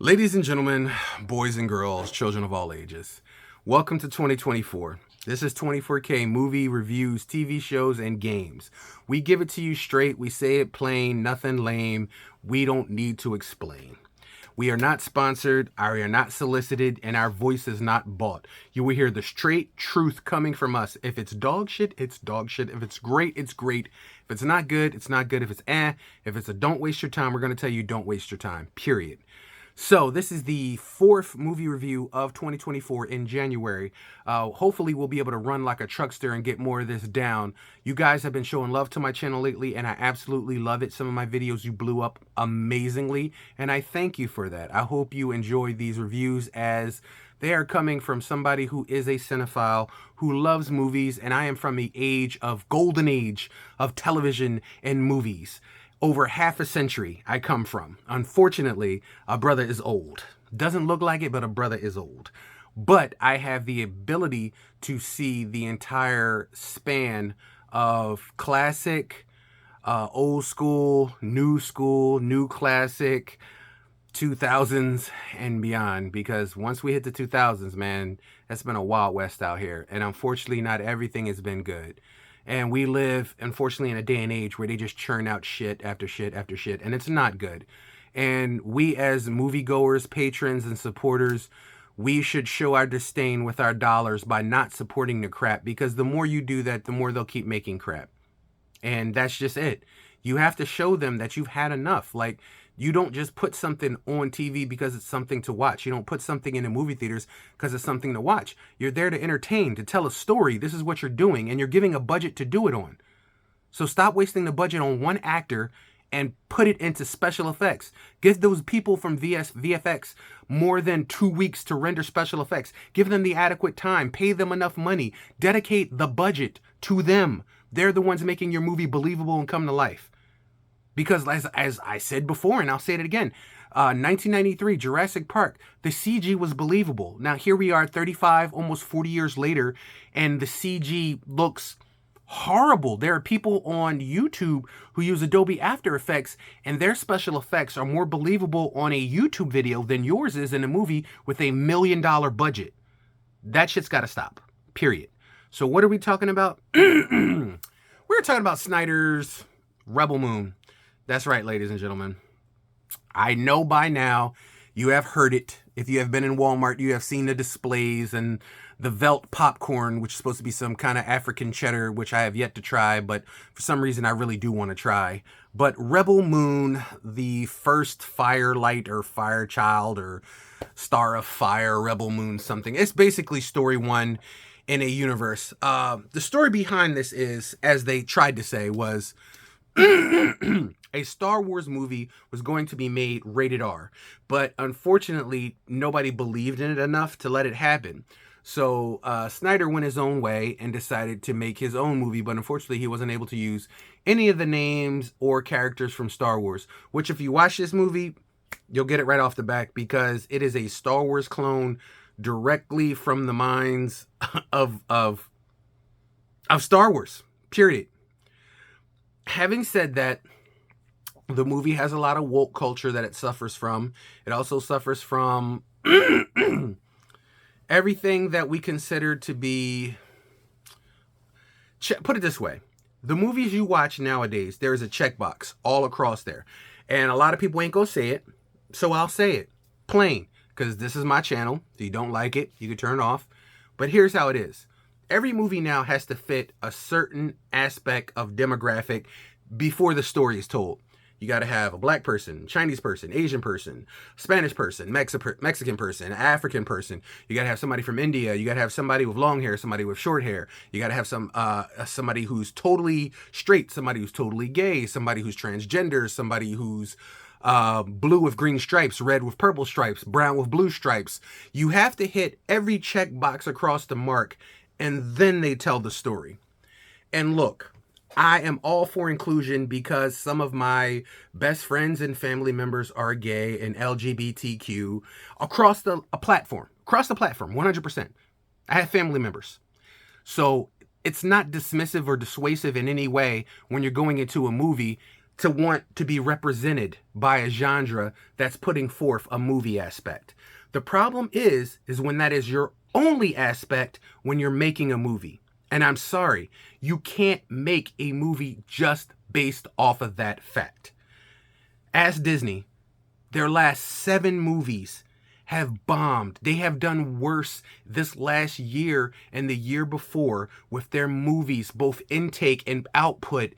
Ladies and gentlemen, boys and girls, children of all ages, welcome to 2024. This is 24K movie reviews, TV shows, and games. We give it to you straight. We say it plain, nothing lame. We don't need to explain. We are not sponsored, we are not solicited, and our voice is not bought. You will hear the straight truth coming from us. If it's dog shit, it's dog shit. If it's great, it's great. If it's not good, it's not good. If it's if it's a don't waste your time, we're going to tell you don't waste your time, period. So this is the fourth movie review of 2024 in January. Hopefully we'll be able to run like a truckster and get more of this down. You guys have been showing love to my channel lately, and I absolutely love it. Some of my videos you blew up amazingly, and I thank you for that. I hope you enjoy these reviews as they are coming from somebody who is a cinephile, who loves movies, and I am from the golden age of television and movies. Over half a century I come from. Unfortunately, a brother is old. Doesn't look like it, but a brother is old. But I have the ability to see the entire span of classic, old school, new classic, 2000s and beyond. Because once we hit the 2000s, man, that's been a Wild West out here. And unfortunately, not everything has been good. And we live, unfortunately, in a day and age where they just churn out shit after shit after shit, and it's not good. And we as moviegoers, patrons, and supporters, we should show our disdain with our dollars by not supporting the crap, because the more you do that, the more they'll keep making crap. And that's just it. You have to show them that you've had enough. Like, you don't just put something on TV because it's something to watch. You don't put something in the movie theaters because it's something to watch. You're there to entertain, to tell a story. This is what you're doing, and you're giving a budget to do it on. So stop wasting the budget on one actor and put it into special effects. Give those people from VFX more than 2 weeks to render special effects. Give them the adequate time. Pay them enough money. Dedicate the budget to them. They're the ones making your movie believable and come to life. Because as I said before, and I'll say it again, 1993, Jurassic Park, the CG was believable. Now here we are 35, almost 40 years later, and the CG looks horrible. There are people on YouTube who use Adobe After Effects, and their special effects are more believable on a YouTube video than yours is in a movie with $1 million budget. That shit's got to stop, period. So what are we talking about? We're talking about Snyder's Rebel Moon. That's right, ladies and gentlemen. I know by now you have heard it. If you have been in Walmart, you have seen the displays and the Velt popcorn, which is supposed to be some kind of African cheddar, which I have yet to try, but for some reason I really do want to try. But Rebel Moon, the first Firelight or Firechild or Star of Fire, Rebel Moon something. It's basically story one in a universe. The story behind this is, as they tried to say, was a Star Wars movie was going to be made rated R, but unfortunately nobody believed in it enough to let it happen. So Snyder went his own way and decided to make his own movie, but unfortunately he wasn't able to use any of the names or characters from Star Wars, which if you watch this movie, you'll get it right off the back, because it is a Star Wars clone directly from the minds of Star Wars, period. Having said that, the movie has a lot of woke culture that it suffers from. It also suffers from everything that we consider to be... Put it this way. The movies you watch nowadays, there is a checkbox all across there. And a lot of people ain't gonna say it, so I'll say it. Plain. Because this is my channel. If you don't like it, you can turn it off. But here's how it is. Every movie now has to fit a certain aspect of demographic before the story is told. You got to have a black person, Chinese person, Asian person, Spanish person, Mexican person, African person. You got to have somebody from India. You got to have somebody with long hair, somebody with short hair. You got to have somebody who's totally straight, somebody who's totally gay, somebody who's transgender, somebody who's blue with green stripes, red with purple stripes, brown with blue stripes. You have to hit every check box across the mark, and then they tell the story. And look, I am all for inclusion because some of my best friends and family members are gay and LGBTQ across the platform, 100%. I have family members. So it's not dismissive or dissuasive in any way when you're going into a movie to want to be represented by a genre that's putting forth a movie aspect. The problem is when that is your only aspect when you're making a movie. And I'm sorry, you can't make a movie just based off of that fact. Ask Disney, their last 7 movies have bombed. They have done worse this last year and the year before with their movies, both intake and output,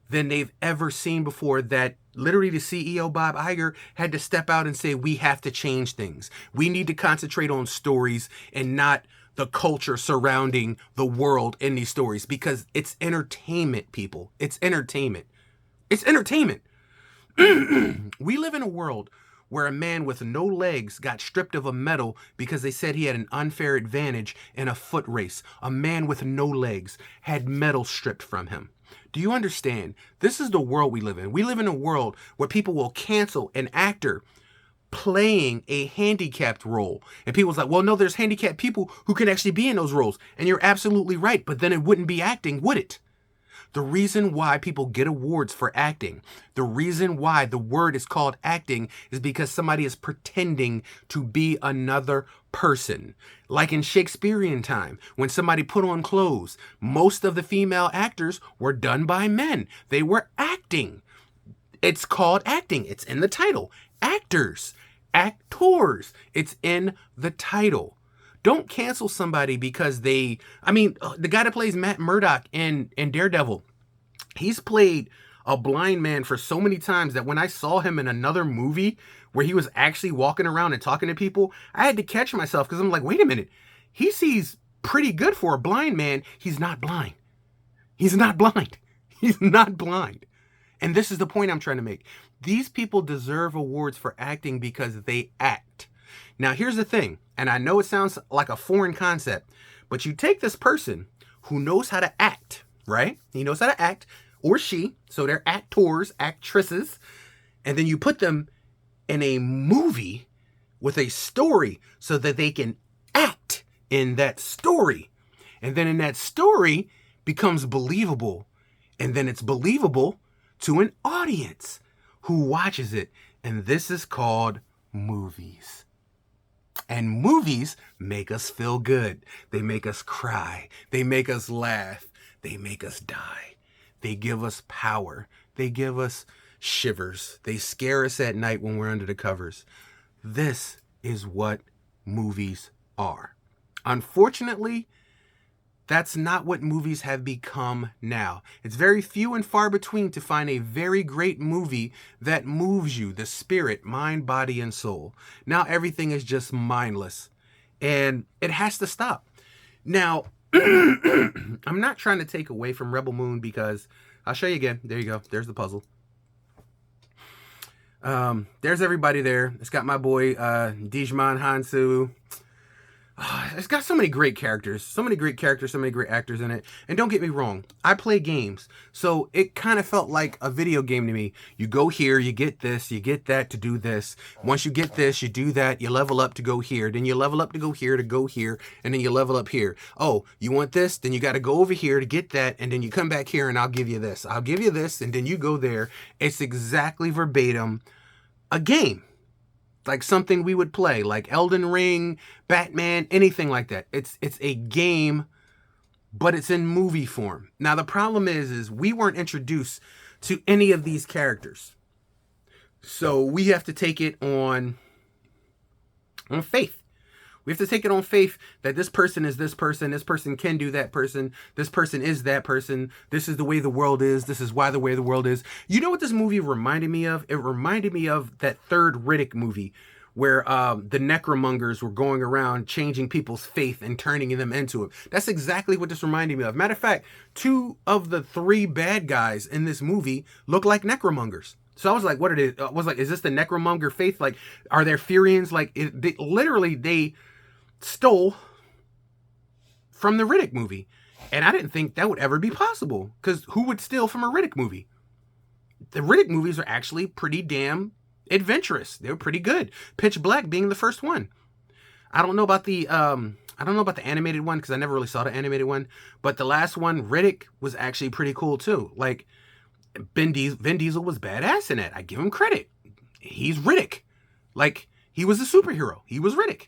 than they've ever seen before. That literally the CEO, Bob Iger, had to step out and say, we have to change things. We need to concentrate on stories and not the culture surrounding the world in these stories, because it's entertainment, people. It's entertainment. It's entertainment. We live in a world where a man with no legs got stripped of a medal because they said he had an unfair advantage in a foot race. A man with no legs had medals stripped from him. Do you understand? This is the world we live in. We live in a world where people will cancel an actor playing a handicapped role. And people's like, well, no, there's handicapped people who can actually be in those roles. And you're absolutely right. But then it wouldn't be acting, would it? The reason why people get awards for acting, the reason why the word is called acting, is because somebody is pretending to be another person. Like in Shakespearean time, when somebody put on clothes, most of the female actors were done by men. They were acting. It's called acting. It's in the title. Actors, actors. It's in the title. Don't cancel somebody because the guy that plays Matt Murdock in Daredevil, he's played a blind man for so many times that when I saw him in another movie where he was actually walking around and talking to people, I had to catch myself because I'm like, wait a minute. He sees pretty good for a blind man. He's not blind. He's not blind. He's not blind. And this is the point I'm trying to make. These people deserve awards for acting because they act. Now, here's the thing, and I know it sounds like a foreign concept, but you take this person who knows how to act, right? He knows how to act, or she, so they're actors, actresses, and then you put them in a movie with a story so that they can act in that story. And then in that story becomes believable, and then it's believable to an audience who watches it. And this is called movies. And movies make us feel good. They make us cry. They make us laugh. They make us die. They give us power. They give us shivers. They scare us at night when we're under the covers. This is what movies are. Unfortunately, that's not what movies have become now. It's very few and far between to find a very great movie that moves you, the spirit, mind, body, and soul. Now everything is just mindless, and it has to stop. Now, I'm not trying to take away from Rebel Moon because I'll show you again. There you go. There's the puzzle. There's everybody there. It's got my boy, Digimon Hansu. It's got so many great characters, so many great actors in it. And don't get me wrong, I play games, so it kind of felt like a video game to me. You go here, you get this, you get that to do this. Once you get this, you do that, you level up to go here. Then you level up to go here, and then you level up here. Oh, you want this? Then you got to go over here to get that, and then you come back here and I'll give you this. I'll give you this, and then you go there. It's exactly verbatim a game. Like something we would play, like Elden Ring, Batman, anything like that. It's a game, but it's in movie form. Now, the problem is we weren't introduced to any of these characters. So we have to take it on faith. We have to take it on faith that this person is this person can do that person, this person is that person, this is the way the world is, this is why the way the world is. You know what this movie reminded me of? It reminded me of that third Riddick movie where the necromongers were going around changing people's faith and turning them into it. That's exactly what this reminded me of. Matter of fact, 2 of the 3 bad guys in this movie look like necromongers. So I was like, what are they? I was like, is this the necromonger faith? Like, are there Furians? Like, they stole from the Riddick movie. And I didn't think that would ever be possible, because who would steal from a Riddick movie? The Riddick movies are actually pretty damn adventurous. They were pretty good. Pitch Black being the first one. I don't know about the animated one, because I never really saw the animated one, but the last one, Riddick, was actually pretty cool too. Like, Vin Diesel was badass in that. I give him credit. He's Riddick. Like, he was a superhero. He was Riddick.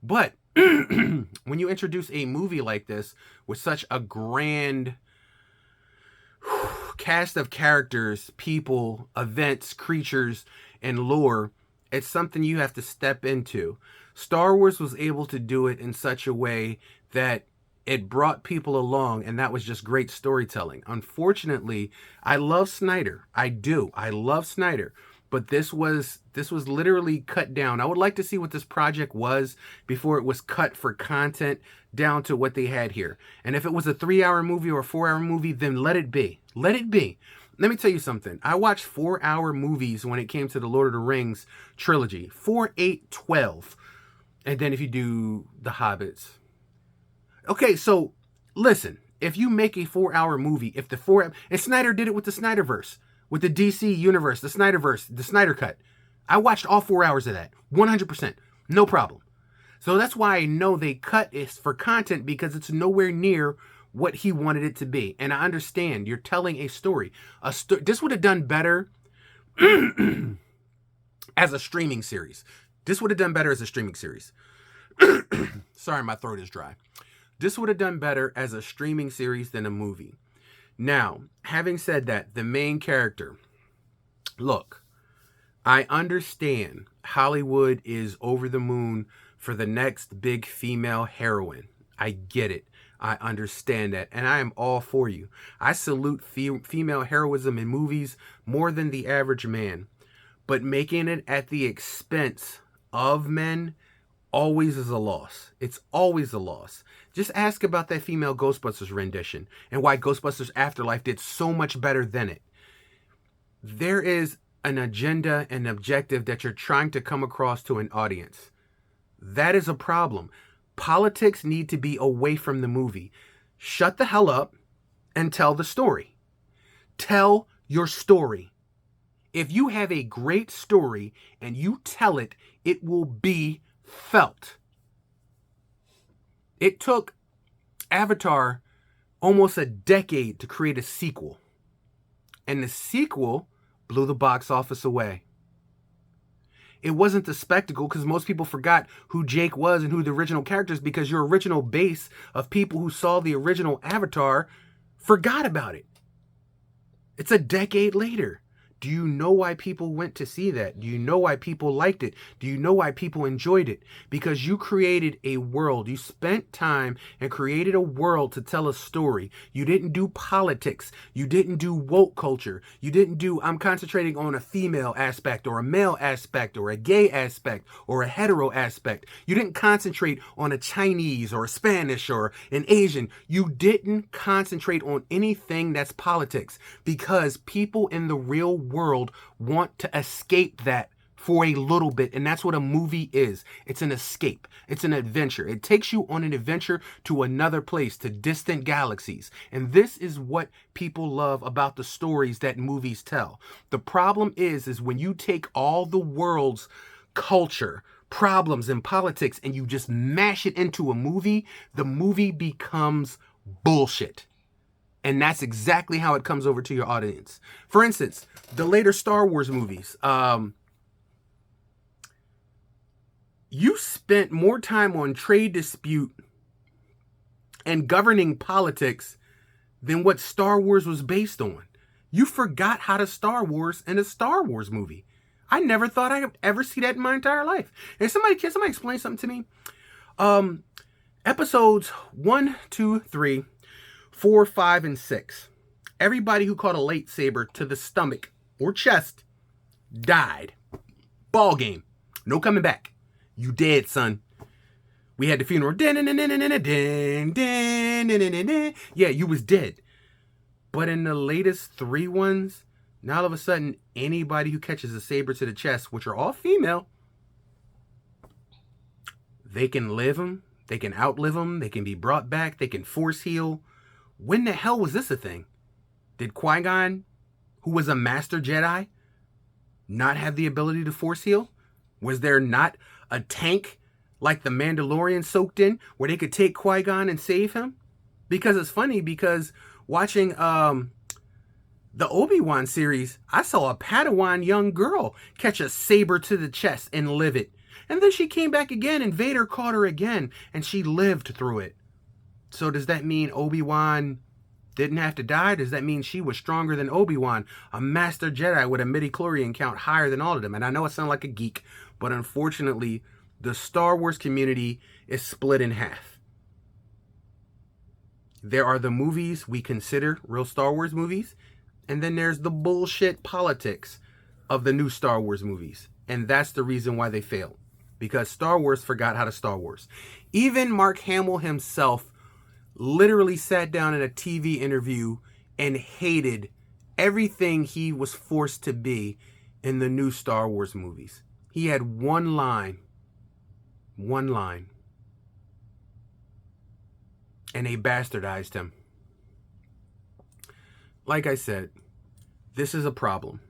But when you introduce a movie like this with such a grand cast of characters, people, events, creatures, and lore, it's something you have to step into. Star Wars was able to do it in such a way that it brought people along, and that was just great storytelling. Unfortunately, I love Snyder. I do. I love Snyder. But this was literally cut down. I would like to see what this project was before it was cut for content down to what they had here. And if it was a 3-hour movie or a 4-hour movie, then let it be. Let it be. Let me tell you something. I watched 4-hour movies when it came to the Lord of the Rings trilogy. 4, 8, 12. And then if you do the Hobbits. Okay, so listen. If you make a 4-hour movie, and Snyder did it with the Snyderverse. With the DC universe, the Snyderverse, the Snyder Cut. I watched all 4 hours of that. 100%. No problem. So that's why I know they cut it for content, because it's nowhere near what he wanted it to be. And I understand you're telling a story. This would have done better as a streaming series. This would have done better as a streaming series. Sorry, my throat is dry. This would have done better as a streaming series than a movie. Now, having said that, the main character, look, I understand Hollywood is over the moon for the next big female heroine. I get it. I understand that. And I am all for you. I salute female heroism in movies more than the average man. But making it at the expense of men always is a loss. It's always a loss. Just ask about that female Ghostbusters rendition and why Ghostbusters Afterlife did so much better than it. There is an agenda and objective that you're trying to come across to an audience. That is a problem. Politics need to be away from the movie. Shut the hell up and tell the story. Tell your story. If you have a great story and you tell it, it will be felt. It took Avatar almost a decade to create a sequel. And the sequel blew the box office away. It wasn't the spectacle, because most people forgot who Jake was and who the original characters, because your original base of people who saw the original Avatar forgot about it. It's a decade later. Do you know why people went to see that? Do you know why people liked it? Do you know why people enjoyed it? Because you created a world. You spent time and created a world to tell a story. You didn't do politics. You didn't do woke culture. You didn't do, I'm concentrating on a female aspect or a male aspect or a gay aspect or a hetero aspect. You didn't concentrate on a Chinese or a Spanish or an Asian. You didn't concentrate on anything that's politics, because people in the real world want to escape that for a little bit, and that's what a movie is. It's an escape. It's an adventure. It takes you on an adventure to another place, to distant galaxies. And this is what people love about the stories that movies tell. The problem is when you take all the world's culture, problems, and politics and you just mash it into a movie, the movie becomes bullshit. And that's exactly how it comes over to your audience. For instance, the later Star Wars movies. You spent more time on trade dispute and governing politics than what Star Wars was based on. You forgot how to Star Wars in a Star Wars movie. I never thought I would ever see that in my entire life. And can somebody explain something to me? Episodes 1, 2, 3, 4, 5, and 6. Everybody who caught a lightsaber to the stomach or chest died. Ball game. No coming back. You dead, son. We had the funeral. Yeah, you was dead. But in the latest 3 ones, now all of a sudden, anybody who catches a saber to the chest, which are all female, they can live them. They can outlive them. They can be brought back. They can force heal. When the hell was this a thing? Did Qui-Gon, who was a master Jedi, not have the ability to force heal? Was there not a tank like the Mandalorian soaked in where they could take Qui-Gon and save him? Because it's funny, because watching The Obi-Wan series, I saw a Padawan young girl catch a saber to the chest and live it. And then she came back again and Vader caught her again and she lived through it. So does that mean Obi-Wan didn't have to die? Does that mean she was stronger than Obi-Wan, a master Jedi with a midichlorian count higher than all of them? And I know I sound like a geek, but unfortunately, the Star Wars community is split in half. There are the movies we consider real Star Wars movies, and then there's the bullshit politics of the new Star Wars movies. And that's the reason why they failed. Because Star Wars forgot how to Star Wars. Even Mark Hamill himself literally sat down in a TV interview and hated everything he was forced to be in the new Star Wars movies. He had one line, and they bastardized him. Like I said, this is a problem.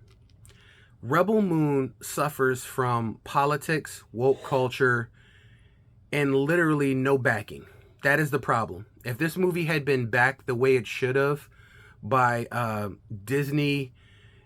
Rebel Moon suffers from politics, woke culture, and literally no backing. That is the problem. If this movie had been backed the way it should have by Disney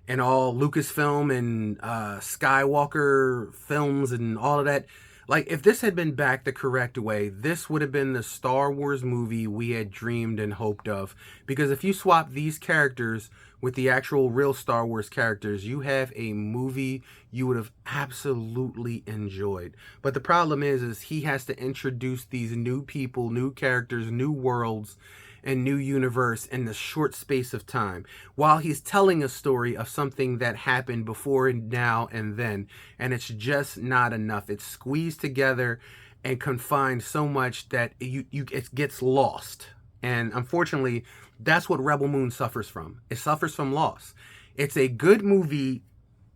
and all Lucasfilm and Skywalker films and all of that, like if this had been backed the correct way, this would have been the Star Wars movie we had dreamed and hoped of. Because if you swap these characters with the actual real Star Wars characters, you have a movie you would have absolutely enjoyed. But the problem is he has to introduce these new people, new characters, new worlds, and new universe in the short space of time, while he's telling a story of something that happened before and now and then, and it's just not enough. It's squeezed together and confined so much that it gets lost. And unfortunately, that's what Rebel Moon suffers from. It suffers from loss. It's a good movie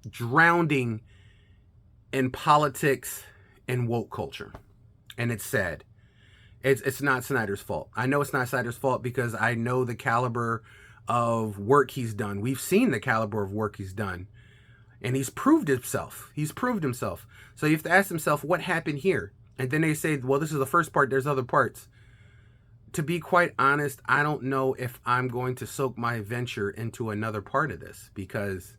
drowning in politics and woke culture, and it's sad. It's not Snyder's fault. I know it's not Snyder's fault because I know the caliber of work he's done. We've seen the caliber of work he's done. And he's proved himself. So you have to ask himself, what happened here? And then they say, well, this is the first part. There's other parts. To be quite honest, I don't know if I'm going to soak my venture into another part of this because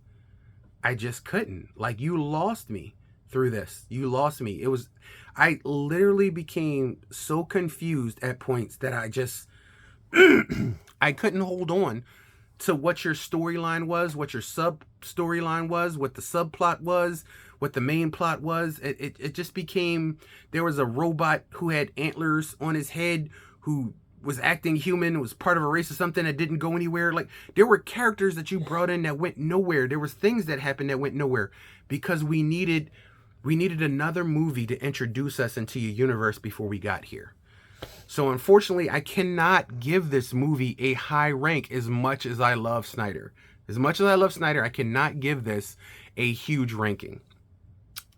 I just couldn't. Like, you lost me through this. You lost me. I literally became so confused at points that I just, I couldn't hold on to what your storyline was, what your sub-storyline was, what the subplot was, what the main plot was. It just became, there was a robot who had antlers on his head who was acting human, was part of a race or something that didn't go anywhere. Like, there were characters that you brought in that went nowhere. There was things that happened that went nowhere because we needed another movie to introduce us into your universe before we got here. So unfortunately, I cannot give this movie a high rank as much as I love Snyder. As much as I love Snyder, I cannot give this a huge ranking.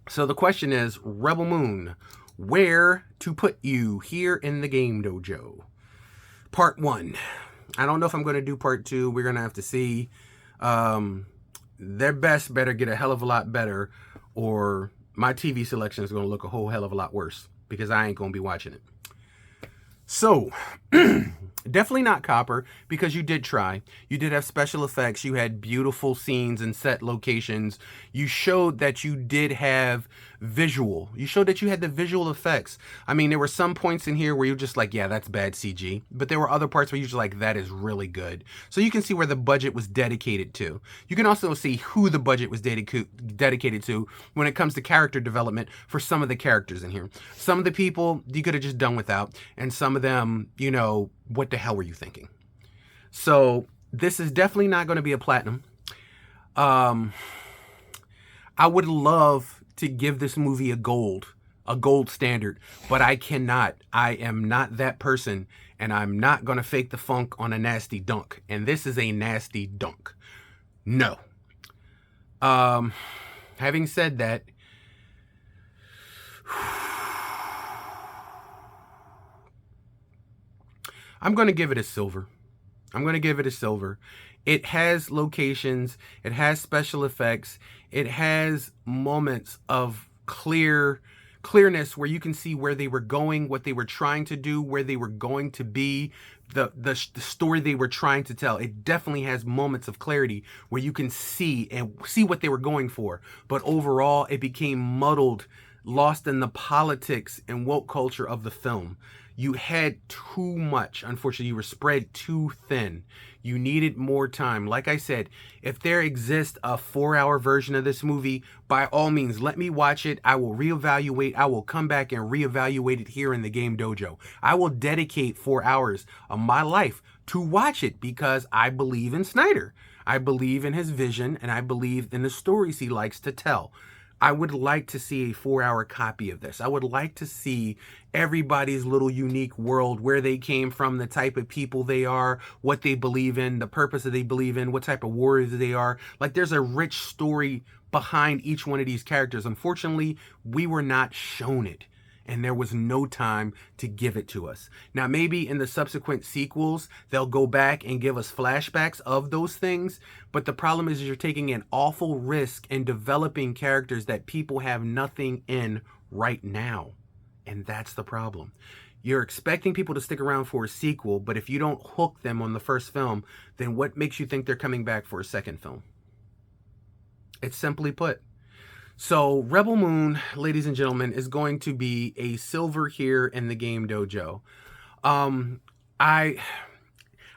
So the question is, Rebel Moon, where to put you here in the Game Dojo? Part 1. I don't know if I'm going to do part 2. We're going to have to see. Their best better get a hell of a lot better, or my TV selection is going to look a whole hell of a lot worse because I ain't going to be watching it. So, definitely not Copper, because you did try. You did have special effects. You had beautiful scenes and set locations. You showed that you did have visual. You showed that you had the visual effects. I mean, there were some points in here where you're just like, yeah, that's bad CG. But there were other parts where you're just like, that is really good. So you can see where the budget was dedicated to. You can also see who the budget was dedicated to when it comes to character development for some of the characters in here. Some of the people you could have just done without, and some of them, you know, what the hell were you thinking? So this is definitely not going to be a platinum. I would love to give this movie a gold standard, but I cannot. I am not that person, and I'm not going to fake the funk on a nasty dunk. And this is a nasty dunk. No. Having said that, I'm going to give it a silver. It has locations. It has special effects. It has moments of clearness where you can see where they were going, what they were trying to do, where they were going to be. the story they were trying to tell. It definitely has moments of clarity where you can see what they were going for. But overall, it became muddled, lost in the politics and woke culture of the film. You had too much. Unfortunately, you were spread too thin. You needed more time. Like I said, if there exists a 4-hour version of this movie, by all means, let me watch it. I will reevaluate. I will come back and reevaluate it here in the Game Dojo. I will dedicate 4 hours of my life to watch it because I believe in Snyder. I believe in his vision, and I believe in the stories he likes to tell. I would like to see a 4-hour copy of this. I would like to see everybody's little unique world, where they came from, the type of people they are, what they believe in, the purpose that they believe in, what type of warriors they are. Like, there's a rich story behind each one of these characters. Unfortunately, we were not shown it, and there was no time to give it to us. Now, maybe in the subsequent sequels, they'll go back and give us flashbacks of those things, but the problem is you're taking an awful risk in developing characters that people have nothing in right now, and that's the problem. You're expecting people to stick around for a sequel, but if you don't hook them on the first film, then what makes you think they're coming back for a second film? It's simply put. So Rebel Moon, ladies and gentlemen, is going to be a silver here in the Game Dojo. I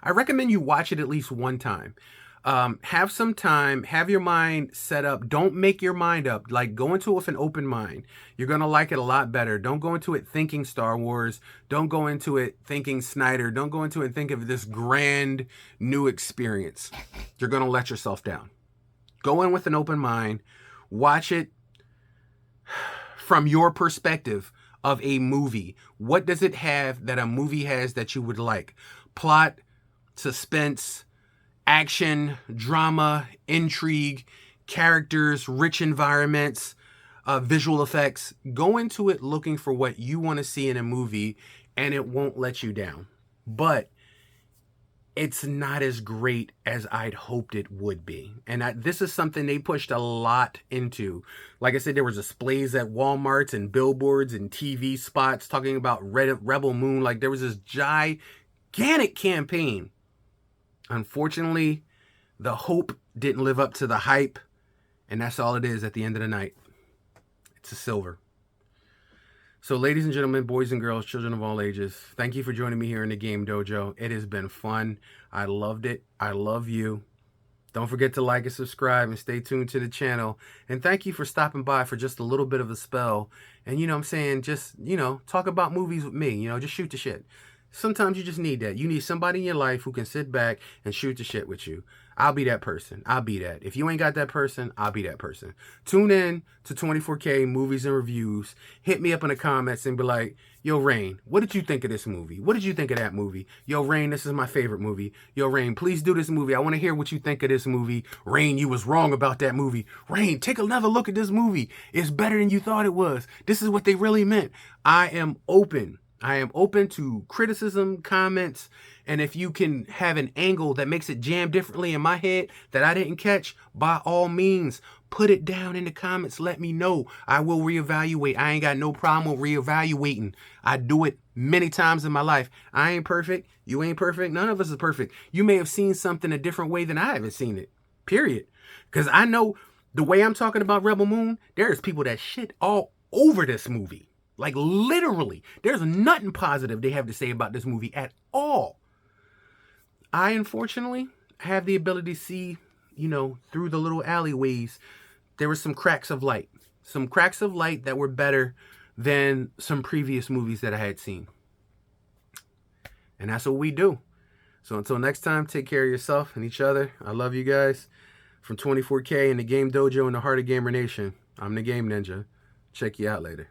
recommend you watch it at least one time. Have some time, have your mind set up. Don't make your mind up. Like, go into it with an open mind. You're going to like it a lot better. Don't go into it thinking Star Wars. Don't go into it thinking Snyder. Don't go into it and think of this grand new experience. You're going to let yourself down. Go in with an open mind. Watch it from your perspective of a movie. What does it have that a movie has that you would like? Plot, suspense, action, drama, intrigue, characters, rich environments, visual effects. Go into it looking for what you want to see in a movie, and it won't let you down. But it's not as great as I'd hoped it would be. And this is something they pushed a lot into. Like I said, there was displays at Walmarts and billboards and TV spots talking about Rebel Moon. Like, there was this gigantic campaign. Unfortunately, the hope didn't live up to the hype. And that's all it is at the end of the night. It's a silver. So, ladies and gentlemen, boys and girls, children of all ages, thank you for joining me here in the Game Dojo. It has been fun. I loved it. I love you. Don't forget to like and subscribe and stay tuned to the channel. And thank you for stopping by for just a little bit of a spell. And, you know what I'm saying, just, talk about movies with me. Just shoot the shit. Sometimes you just need that. You need somebody in your life who can sit back and shoot the shit with you. I'll be that person. I'll be that. If you ain't got that person, I'll be that person. Tune in to 24K Movies and Reviews. Hit me up in the comments and be like, yo, Rain, what did you think of this movie? What did you think of that movie? Yo, Rain, this is my favorite movie. Yo, Rain, please do this movie. I want to hear what you think of this movie. Rain, you was wrong about that movie. Rain, take another look at this movie. It's better than you thought it was. This is what they really meant. I am open. I am open to criticism, comments, and if you can have an angle that makes it jam differently in my head that I didn't catch, by all means, put it down in the comments. Let me know. I will reevaluate. I ain't got no problem with reevaluating. I do it many times in my life. I ain't perfect. You ain't perfect. None of us is perfect. You may have seen something a different way than I haven't seen it. Period. Because I know the way I'm talking about Rebel Moon, there's people that shit all over this movie. Like, literally, there's nothing positive they have to say about this movie at all. I, unfortunately, have the ability to see, through the little alleyways, there were some cracks of light. Some cracks of light that were better than some previous movies that I had seen. And that's what we do. So until next time, take care of yourself and each other. I love you guys. From 24K in the Game Dojo in the heart of Gamer Nation, I'm the Game Ninja. Check you out later.